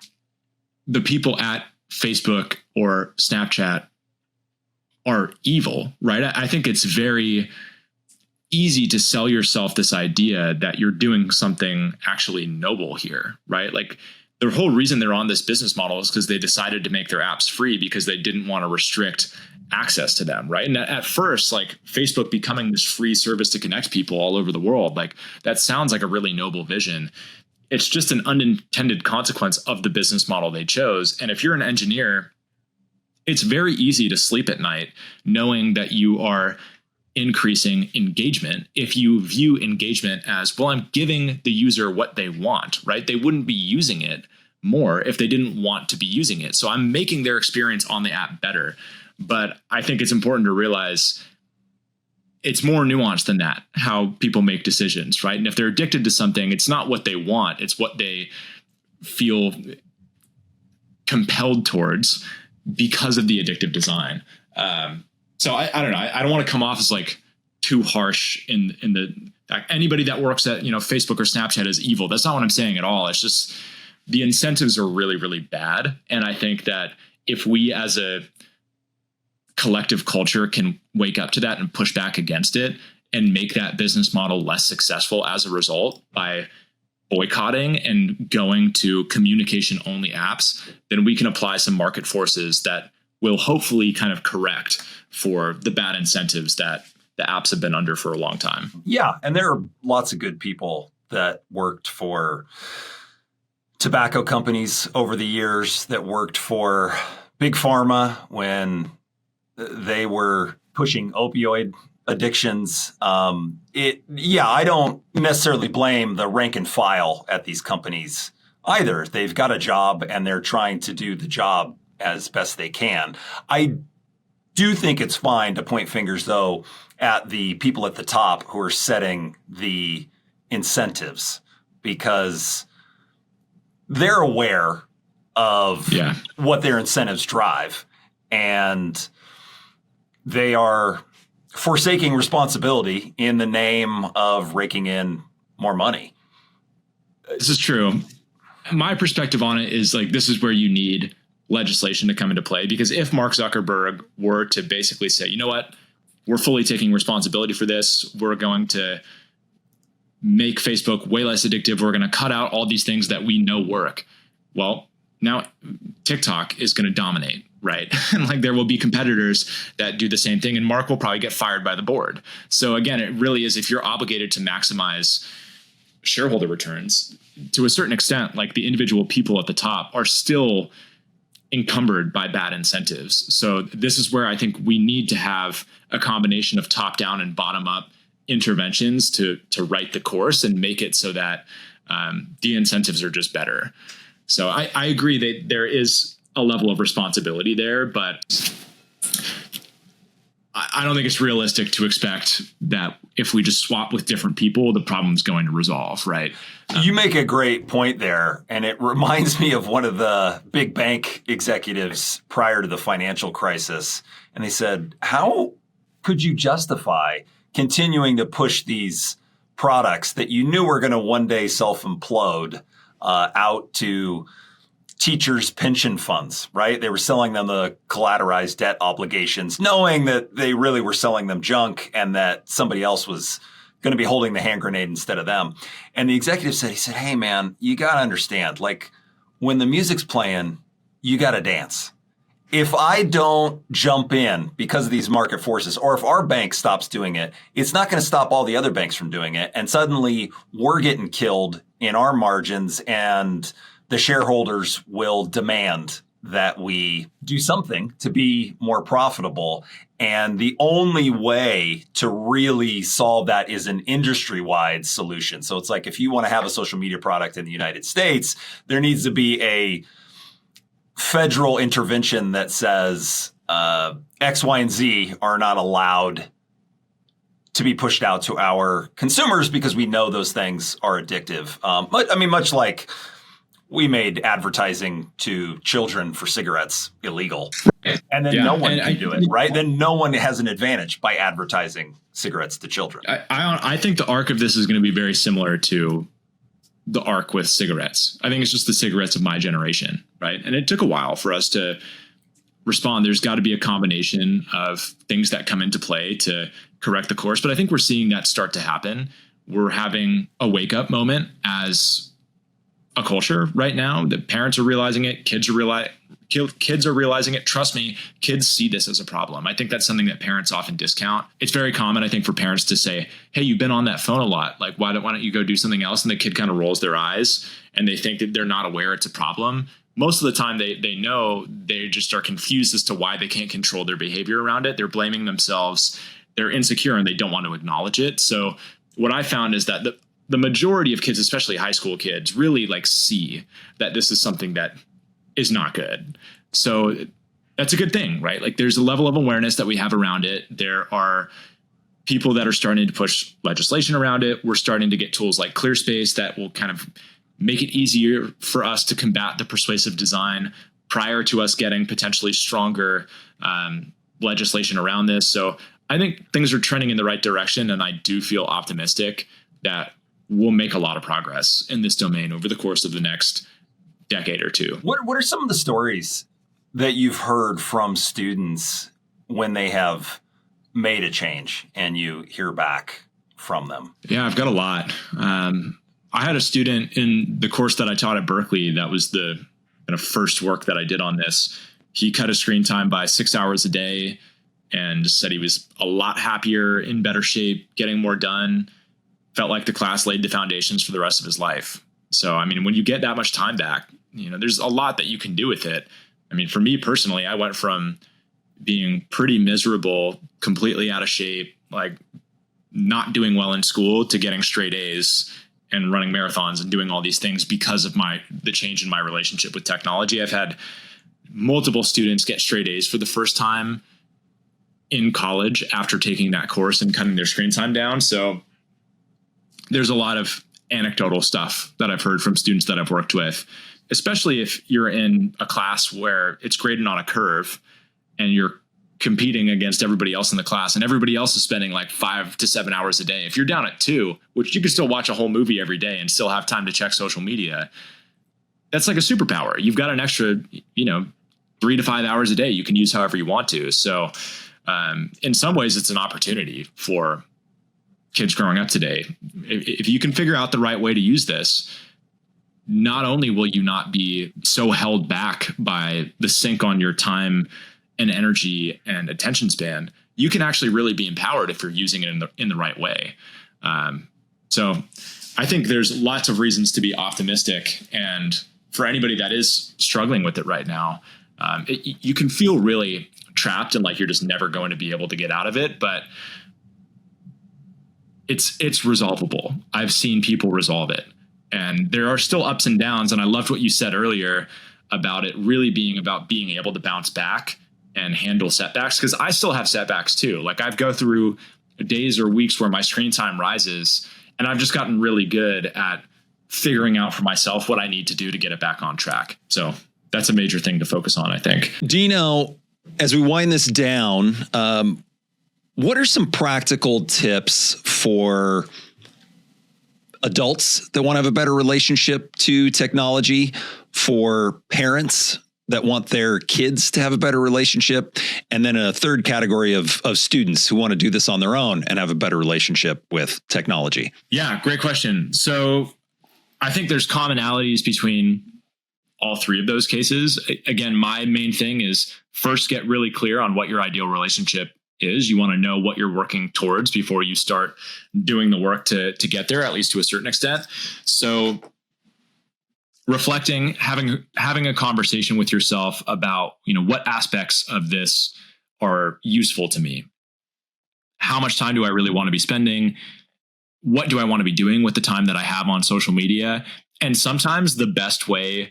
the people at Facebook or Snapchat are evil, right? I think it's very easy to sell yourself this idea that you're doing something actually noble here, right? Like the whole reason they're on this business model is because they decided to make their apps free because they didn't want to restrict access to them, right? And at first, like Facebook becoming this free service to connect people all over the world, like that sounds like a really noble vision. It's just an unintended consequence of the business model they chose. And if you're an engineer, it's very easy to sleep at night knowing that you are increasing engagement if you view engagement as, well, I'm giving the user what they want, right? They wouldn't be using it more if they didn't want to be using it. So I'm making their experience on the app better. But I think it's important to realize it's more nuanced than that, how people make decisions, right? And if they're addicted to something, it's not what they want, it's what they feel compelled towards because of the addictive design. So I don't know. I don't want to come off as like too harsh in the anybody that works at, Facebook or Snapchat is evil. That's not what I'm saying at all. It's just the incentives are really, really bad. And I think that if we as a collective culture can wake up to that and push back against it and make that business model less successful as a result by boycotting and going to communication only apps, then we can apply some market forces that will hopefully kind of correct for the bad incentives that the apps have been under for a long time. Yeah. And there are lots of good people that worked for tobacco companies over the years, that worked for Big Pharma when they were pushing opioid addictions. I don't necessarily blame the rank and file at these companies either. They've got a job and they're trying to do the job as best they can. I do think it's fine to point fingers, though, at the people at the top who are setting the incentives, because they're aware of what their incentives drive, and they are forsaking responsibility in the name of raking in more money. This is true. My perspective on it is like, this is where you need legislation to come into play, because if Mark Zuckerberg were to basically say, you know what, we're fully taking responsibility for this, we're going to make Facebook way less addictive, we're going to cut out all these things that we know work. Well, now TikTok is going to dominate, right? And like, there will be competitors that do the same thing, and Mark will probably get fired by the board. So again, it really is, if you're obligated to maximize shareholder returns to a certain extent, like the individual people at the top are still encumbered by bad incentives. So this is where I think we need to have a combination of top down and bottom up interventions to right the course and make it so that the incentives are just better. So I agree that there is a level of responsibility there, but I don't think it's realistic to expect that if we just swap with different people, the problem's going to resolve, right? You make a great point there, and it reminds me of one of the big bank executives prior to the financial crisis. And they said, how could you justify continuing to push these products that you knew were going to one day self-implode out to teachers' pension funds, right? They were selling them the collateralized debt obligations, knowing that they really were selling them junk and that somebody else was going to be holding the hand grenade instead of them. And the executive said, hey, man, you got to understand, like, when the music's playing, you got to dance. If I don't jump in because of these market forces, or if our bank stops doing it, it's not going to stop all the other banks from doing it. And suddenly we're getting killed in our margins, and the shareholders will demand that we do something to be more profitable. And the only way to really solve that is an industry-wide solution. So it's like, if you want to have a social media product in the United States, there needs to be a federal intervention that says X, Y, and Z are not allowed to be pushed out to our consumers because we know those things are addictive. Much like we made advertising to children for cigarettes illegal, and then no one can do it, right? Then no one has an advantage by advertising cigarettes to children. I think the arc of this is going to be very similar to the arc with cigarettes. I think it's just the cigarettes of my generation, right? And it took a while for us to respond. There's got to be a combination of things that come into play to correct the course. But I think we're seeing that start to happen. We're having a wake up moment as a culture right now. The parents are realizing it. Kids are realizing it. Trust me, kids see this as a problem. I think that's something that parents often discount. It's very common, I think, for parents to say, hey, you've been on that phone a lot. Like, why don't you go do something else? And the kid kind of rolls their eyes and they think that they're not aware it's a problem. Most of the time they know, they just are confused as to why they can't control their behavior around it. They're blaming themselves. They're insecure and they don't want to acknowledge it. So what I found is that the majority of kids, especially high school kids, really like see that this is something that is not good. So that's a good thing, right? Like, there's a level of awareness that we have around it. There are people that are starting to push legislation around it. We're starting to get tools like ClearSpace that will kind of make it easier for us to combat the persuasive design prior to us getting potentially stronger legislation around this. So I think things are trending in the right direction, and I do feel optimistic that we'll make a lot of progress in this domain over the course of the next decade or two. What are some of the stories that you've heard from students when they have made a change and you hear back from them? Yeah, I've got a lot. I had a student in the course that I taught at Berkeley. That was the kind of first work that I did on this. He cut his screen time by 6 hours a day and said he was a lot happier, in better shape, getting more done. Felt like the class laid the foundations for the rest of his life. So, I mean, when you get that much time back, there's a lot that you can do with it. I mean, for me personally, I went from being pretty miserable, completely out of shape, like not doing well in school to getting straight A's and running marathons and doing all these things because of the change in my relationship with technology. I've had multiple students get straight A's for the first time in college after taking that course and cutting their screen time down. So there's a lot of anecdotal stuff that I've heard from students that I've worked with, especially if you're in a class where it's graded on a curve and you're competing against everybody else in the class and everybody else is spending like 5 to 7 hours a day. If you're down at 2, which you can still watch a whole movie every day and still have time to check social media, that's like a superpower. You've got an extra, 3 to 5 hours a day you can use however you want to. So in some ways, it's an opportunity for kids growing up today. If you can figure out the right way to use this, not only will you not be so held back by the sink on your time and energy and attention span, you can actually really be empowered if you're using it in the right way. So I think there's lots of reasons to be optimistic. And for anybody that is struggling with it right now, you can feel really trapped and like you're just never going to be able to get out of it, but it's resolvable. I've seen people resolve it, and there are still ups and downs. And I loved what you said earlier about it really being about being able to bounce back and handle setbacks, because I still have setbacks too. Like I've go through days or weeks where my screen time rises, and I've just gotten really good at figuring out for myself what I need to do to get it back on track. So that's a major thing to focus on, I think. Dino, as we wind this down, what are some practical tips for adults that want to have a better relationship to technology, for parents that want their kids to have a better relationship, and then a third category of students who want to do this on their own and have a better relationship with technology? Yeah, great question. So I think there's commonalities between all three of those cases. Again, my main thing is first get really clear on what your ideal relationship is. You want to know what you're working towards before you start doing the work to get there, at least to a certain extent. So reflecting, having a conversation with yourself about, what aspects of this are useful to me. How much time do I really want to be spending? What do I want to be doing with the time that I have on social media? And sometimes the best way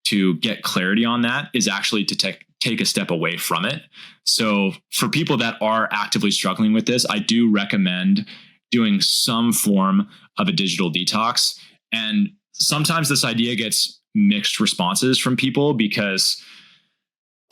to get clarity on that is actually to take a step away from it. So for people that are actively struggling with this, I do recommend doing some form of a digital detox. And sometimes this idea gets mixed responses from people, because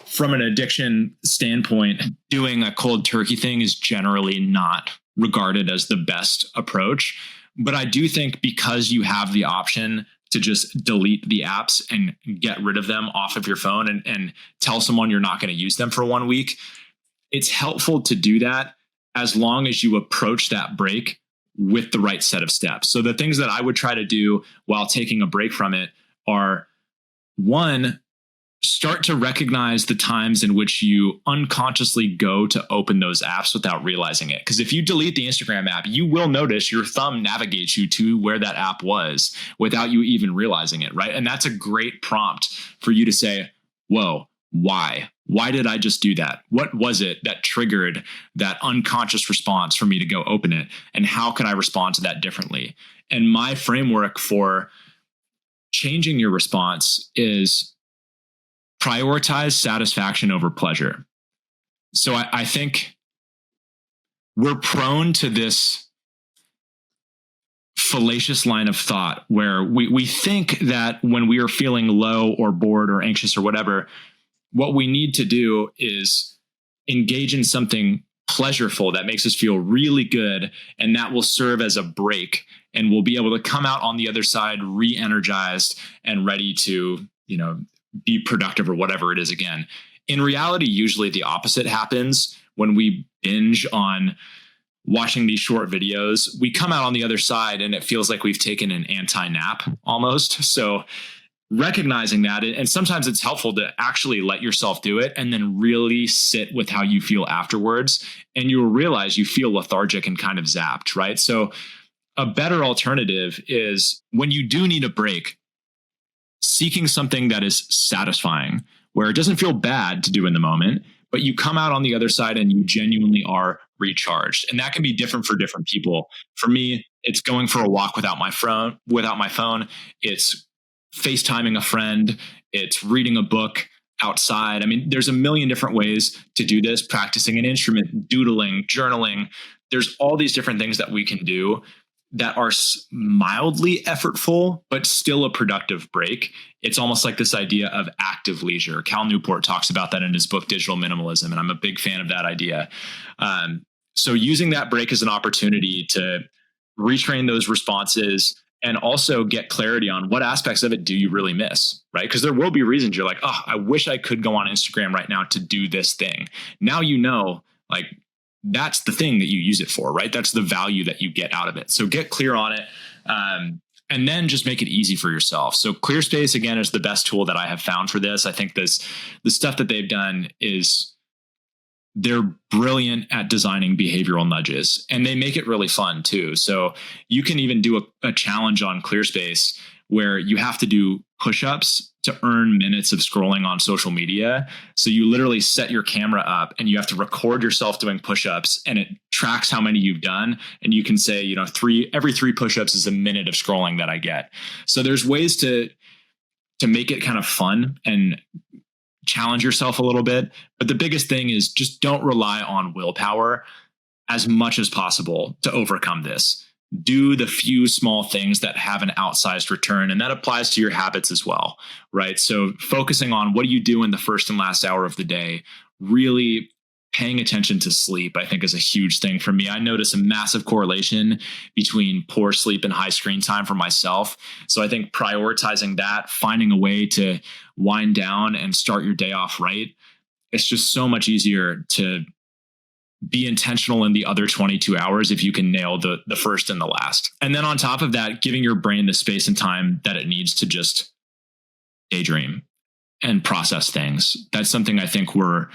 from an addiction standpoint, doing a cold turkey thing is generally not regarded as the best approach. But I do think because you have the option to just delete the apps and get rid of them off of your phone and tell someone you're not going to use them for 1 week, it's helpful to do that as long as you approach that break with the right set of steps. So the things that I would try to do while taking a break from it are, one, start to recognize the times in which you unconsciously go to open those apps without realizing it. Because if you delete the Instagram app, you will notice your thumb navigates you to where that app was without you even realizing it, right? And that's a great prompt for you to say, whoa, why? Why did I just do that? What was it that triggered that unconscious response for me to go open it? And how can I respond to that differently? And my framework for changing your response is prioritize satisfaction over pleasure. So I think we're prone to this fallacious line of thought where we think that when we are feeling low or bored or anxious or whatever, what we need to do is engage in something pleasureful that makes us feel really good, and that will serve as a break, and we'll be able to come out on the other side re-energized and ready to, be productive or whatever it is again. In reality, usually the opposite happens. When we binge on watching these short videos, we come out on the other side and it feels like we've taken an anti-nap almost. So recognizing that, and sometimes it's helpful to actually let yourself do it and then really sit with how you feel afterwards. And you'll realize you feel lethargic and kind of zapped, right? So a better alternative is when you do need a break, seeking something that is satisfying, where it doesn't feel bad to do in the moment, but you come out on the other side and you genuinely are recharged. And that can be different for different people. For me, it's going for a walk without my phone. It's FaceTiming a friend. It's reading a book outside. I mean, there's a million different ways to do this, practicing an instrument, doodling, journaling. There's all these different things that we can do that are mildly effortful, but still a productive break. It's almost like this idea of active leisure. Cal Newport talks about that in his book, Digital Minimalism, and I'm a big fan of that idea. So using that break as an opportunity to retrain those responses and also get clarity on what aspects of it do you really miss, right? Because there will be reasons you're like, oh, I wish I could go on Instagram right now to do this thing. Now you know, like, that's the thing that you use it for, right? That's the value that you get out of it. So get clear on it. And then just make it easy for yourself. So ClearSpace, again, is the best tool that I have found for this. I think the stuff that they've done is they're brilliant at designing behavioral nudges, and they make it really fun too. So you can even do a challenge on ClearSpace where you have to do push-ups to earn minutes of scrolling on social media. So you literally set your camera up and you have to record yourself doing push-ups, and it tracks how many you've done. And you can say, you know, every 3 push-ups is a minute of scrolling that I get. So there's ways to make it kind of fun and challenge yourself a little bit. But the biggest thing is just don't rely on willpower as much as possible to overcome this. Do the few small things that have an outsized return. And that applies to your habits as well, right? So focusing on what do you do in the first and last hour of the day, really paying attention to sleep, I think, is a huge thing for me. I notice a massive correlation between poor sleep and high screen time for myself. So I think prioritizing that, finding a way to wind down and start your day off right, it's just so much easier to be intentional in the other 22 hours if you can nail the first and the last. And then on top of that, giving your brain the space and time that it needs to just daydream and process things. That's something I think we're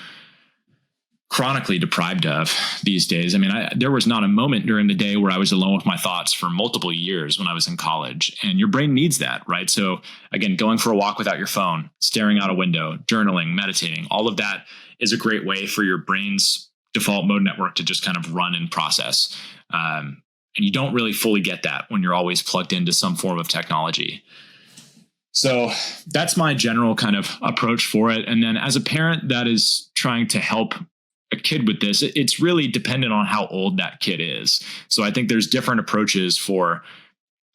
chronically deprived of these days. I mean, there was not a moment during the day where I was alone with my thoughts for multiple years when I was in college, and your brain needs that, right? So again, going for a walk without your phone, staring out a window, journaling, meditating, all of that is a great way for your brain's default mode network to just kind of run and process. And you don't really fully get that when you're always plugged into some form of technology. So that's my general kind of approach for it. And then as a parent that is trying to help a kid with this, it's really dependent on how old that kid is. So I think there's different approaches for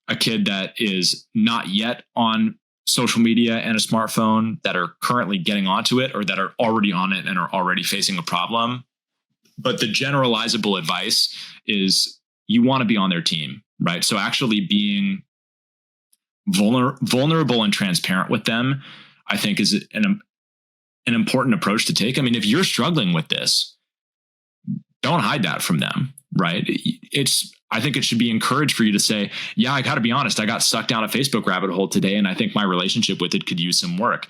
a kid that is not yet on social media and a smartphone, that are currently getting onto it, or that are already on it and are already facing a problem. But the generalizable advice is you want to be on their team, right? So actually being vulnerable and transparent with them, I think, is an important approach to take. I mean, if you're struggling with this, don't hide that from them, right? I think it should be encouraged for you to say, yeah, I got to be honest, I got sucked down a Facebook rabbit hole today, and I think my relationship with it could use some work.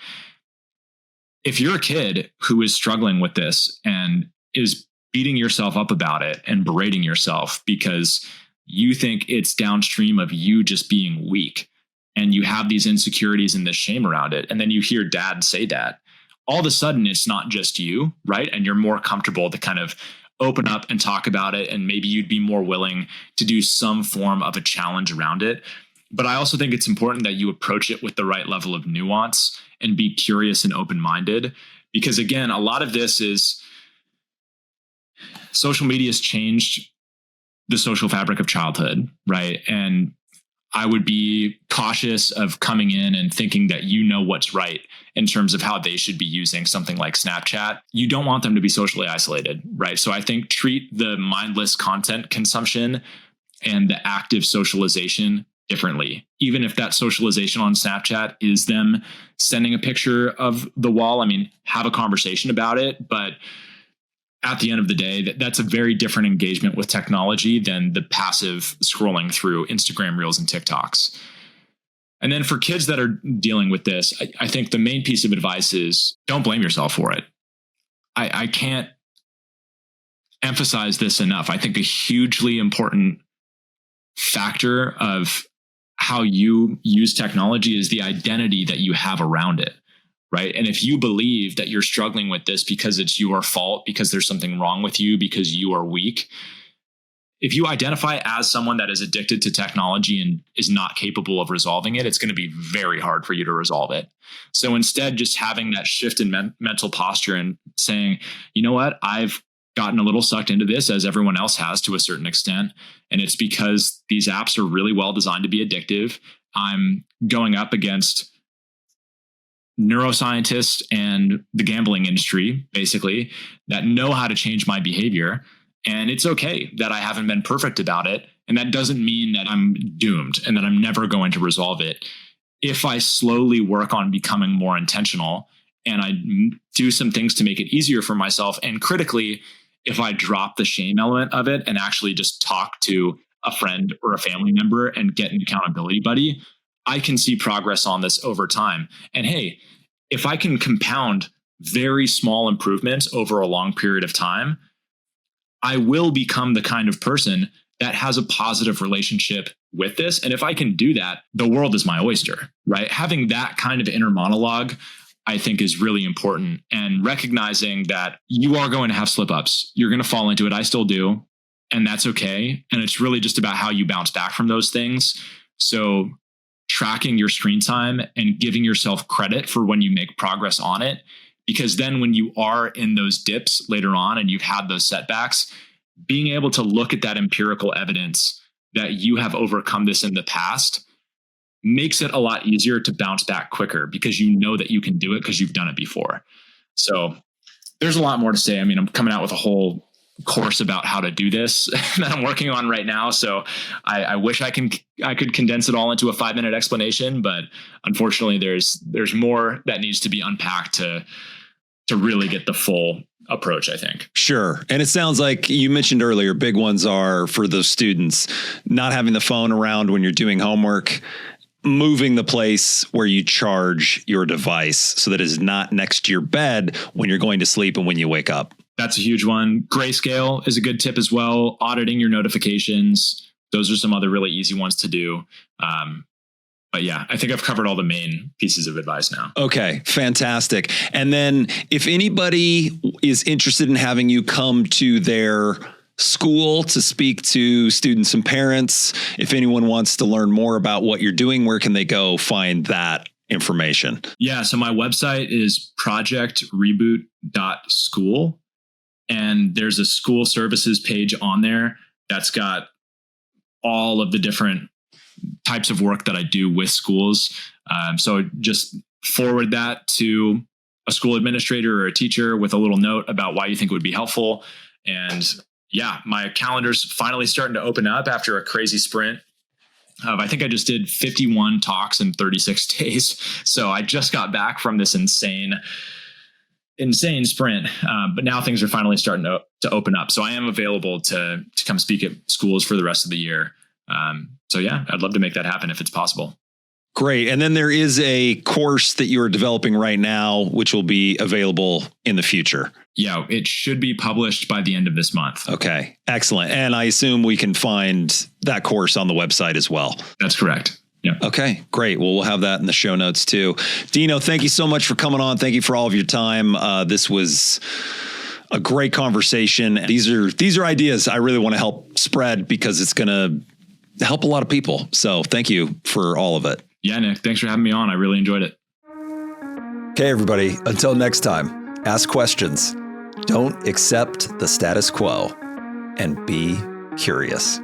If you're a kid who is struggling with this and is beating yourself up about it and berating yourself because you think it's downstream of you just being weak, and you have these insecurities and this shame around it, and then you hear dad say that, all of a sudden it's not just you, right? And you're more comfortable to kind of open up and talk about it. And maybe you'd be more willing to do some form of a challenge around it. But I also think it's important that you approach it with the right level of nuance and be curious and open-minded. Because again, a lot of this is social media has changed the social fabric of childhood, right? And I would be cautious of coming in and thinking that you know what's right in terms of how they should be using something like Snapchat. You don't want them to be socially isolated, right? So I think treat the mindless content consumption and the active socialization differently. Even if that socialization on Snapchat is them sending a picture of the wall, I mean, have a conversation about it, but at the end of the day, that's a very different engagement with technology than the passive scrolling through Instagram Reels and TikToks. And then for kids that are dealing with this, I think the main piece of advice is don't blame yourself for it. I can't emphasize this enough. I think a hugely important factor of how you use technology is the identity that you have around it. right? And if you believe that you're struggling with this because it's your fault, because there's something wrong with you, because you are weak, if you identify as someone that is addicted to technology and is not capable of resolving it, it's going to be very hard for you to resolve it. So instead, just having that shift in mental posture and saying, you know what, I've gotten a little sucked into this, as everyone else has to a certain extent. And it's because these apps are really well designed to be addictive. I'm going up against neuroscientists and the gambling industry, basically, that know how to change my behavior. And it's okay that I haven't been perfect about it. And that doesn't mean that I'm doomed and that I'm never going to resolve it. If I slowly work on becoming more intentional and I do some things to make it easier for myself, and critically, if I drop the shame element of it and actually just talk to a friend or a family member and get an accountability buddy, I can see progress on this over time. And hey, if I can compound very small improvements over a long period of time, I will become the kind of person that has a positive relationship with this. And if I can do that, the world is my oyster, right? Having that kind of inner monologue, I think, is really important. And recognizing that you are going to have slip ups. You're going to fall into it. I still do. And that's okay. And it's really just about how you bounce back from those things. So tracking your screen time and giving yourself credit for when you make progress on it. Because then when you are in those dips later on and you've had those setbacks, being able to look at that empirical evidence that you have overcome this in the past makes it a lot easier to bounce back quicker, because you know that you can do it because you've done it before. So there's a lot more to say. I mean, I'm coming out with a whole course about how to do this that I'm working on right now. So I wish I could condense it all into a 5-minute explanation, but unfortunately there's more that needs to be unpacked to really get the full approach, I think. Sure. And it sounds like you mentioned earlier, big ones are for those students, not having the phone around when you're doing homework, moving the place where you charge your device so that it is not next to your bed when you're going to sleep and when you wake up. That's a huge one. Grayscale is a good tip as well. Auditing your notifications. Those are some other really easy ones to do. But yeah, I think I've covered all the main pieces of advice now. Okay, fantastic. And then if anybody is interested in having you come to their school to speak to students and parents, if anyone wants to learn more about what you're doing, where can they go find that information? Yeah, so my website is projectreboot.school. And there's a school services page on there that's got all of the different types of work that I do with schools. So just forward that to a school administrator or a teacher with a little note about why you think it would be helpful. And yeah, my calendar's finally starting to open up after a crazy sprint. I think I just did 51 talks in 36 days. So I just got back from this insane sprint. But now things are finally starting to open up. So I am available to come speak at schools for the rest of the year. So yeah, I'd love to make that happen if it's possible. Great. And then there is a course that you are developing right now, which will be available in the future. Yeah, it should be published by the end of this month. Okay, excellent. And I assume we can find that course on the website as well. That's correct. Yeah. Okay, great. Well, we'll have that in the show notes too. Dino, thank you so much for coming on. Thank you for all of your time. This was a great conversation. These are ideas I really want to help spread because it's going to help a lot of people. So thank you for all of it. Yeah, Nick, thanks for having me on. I really enjoyed it. Okay, everybody. Until next time, ask questions. Don't accept the status quo and be curious.